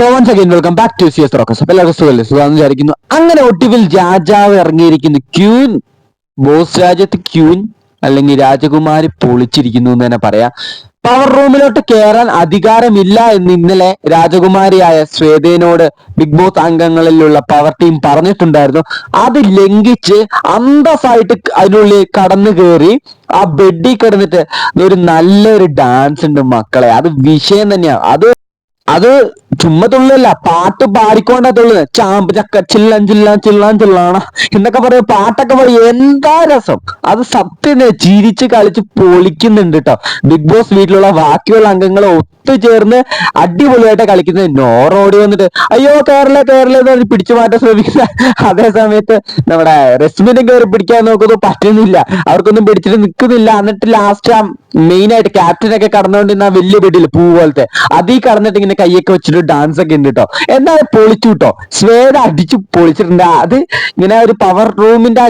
So once again welcome back to CS rocks. അപ്പോൾ എല്ലാവർക്കും സുഖമല്ലേ? സുഖമാണെന്ന് വിചാരിക്കുന്നു. അങ്ങനെ ഒടുവിൽ രാജാവ് ഇറങ്ങിയിരിക്കുന്നു. ക്യൂൻ ബോസ് രാജ്യത്ത് ക്യൂൻ അല്ലെങ്കിൽ രാജകുമാരി പൊളിച്ചിരിക്കുന്നു എന്ന് തന്നെ പറയാം. പവർ റൂമിലോട്ട് കയറാൻ അധികാരമില്ല എന്ന് ഇന്നലെ രാജകുമാരിയായ ശ്വേതയോട് ബിഗ് ബോസ് അംഗങ്ങളിലുള്ള പവർ ടീം പറഞ്ഞിട്ടുണ്ടായിരുന്നു. അത് ലംഘിച്ച് അന്തസ്സായിട്ട് അതിനുള്ളിൽ കടന്നു കയറി ആ ബെഡിൽ കിടന്നിട്ട് ഒരു നല്ലൊരു ഡാൻസ് ഉണ്ട് മക്കളെ. അത് വിഷയം തന്നെയാണ്. അത് ചുമ്മാ തുള്ളല്ല, പാട്ട് പാടിക്കൊണ്ടാ തുള്ളുന്നത്. ചാമ്പ് ചക്ക ചില്ലാൻ ചില്ലാൻ ചില്ലാൻ ചില്ലാണ എന്നൊക്കെ പറയും, പാട്ടൊക്കെ പറയും. എന്താ രസം! അത് സത്യം ചിരിച്ച് കളിച്ച് പൊളിക്കുന്നുണ്ട് കേട്ടോ. ബിഗ് ബോസ് വീട്ടിലുള്ള ബാക്കിയുള്ള അംഗങ്ങൾ ഒത്തുചേർന്ന് അടിപൊളിയായിട്ട് കളിക്കുന്നത്. നോറ ഓടി വന്നിട്ട് അയ്യോ കേരള കേരള എന്ന് പറഞ്ഞ് പിടിച്ചു മാറ്റാൻ ശ്രമിക്കുന്ന അതേ സമയത്ത് നമ്മുടെ റെസ്മിനും കയറി പിടിക്കാൻ നോക്കുന്നു, പറ്റുന്നില്ല. അവർക്കൊന്നും പിടിച്ചിട്ട് നിൽക്കുന്നില്ല. എന്നിട്ട് ലാസ്റ്റ് ആ മെയിൻ ആയിട്ട് ക്യാപ്റ്റനൊക്കെ കടന്നുകൊണ്ടിരുന്ന വലിയ ബെഡിൽ പൂ പോലത്തെ അതീ കടന്നിട്ട് ഇങ്ങനെ കൈയൊക്കെ വെച്ചിട്ട് ഡാൻസ് ഒക്കെ ഉണ്ട് കേട്ടോ. എന്നാലും പൊളിച്ചു കേട്ടോ. ശ്വേത അടിച്ചു പൊളിച്ചിട്ടുണ്ട്. അത് ഇങ്ങനെ ഒരു പവർ റൂമിന്റെ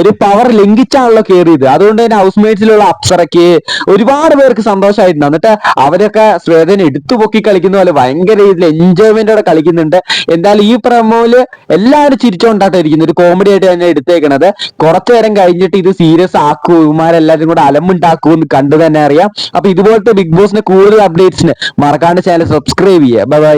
ഒരു പവർ ലംഘിച്ചാണല്ലോ കയറിയത്. അതുകൊണ്ട് തന്നെ ഹൗസ് മേറ്റ്സിലുള്ള അപ്സറയ്ക്ക് ഒരുപാട് പേർക്ക് സന്തോഷമായിട്ടുണ്ട്. എന്നിട്ട് അവരൊക്കെ ശ്വേതനെ എടുത്തു പൊക്കി കളിക്കുന്ന പോലെ ഭയങ്കര രീതിയിൽ എൻജോയ്മെന്റോടെ കളിക്കുന്നുണ്ട്. എന്തായാലും ഈ പ്രമോയില് എല്ലാവരും ചിരിച്ചോണ്ടായിട്ടായിരിക്കുന്നു. ഒരു കോമഡി ആയിട്ട് തന്നെ എടുത്തേക്കണത്. കുറച്ചു നേരം കഴിഞ്ഞിട്ട് ഇത് സീരിയസ് ആക്കൂ, ഇവന്മാരെല്ലാരും കൂടെ അലമ്പുണ്ടാക്കൂ എന്ന് കണ്ടു തന്നെ അറിയാം. അപ്പൊ ഇതുപോലത്തെ ബിഗ് ബോസിന്റെ കൂടുതൽ അപ്ഡേറ്റ്സിന് മറക്കാണ്ട് ചാനൽ സബ്സ്ക്രൈബ് ചെയ്യുക. Bye bye.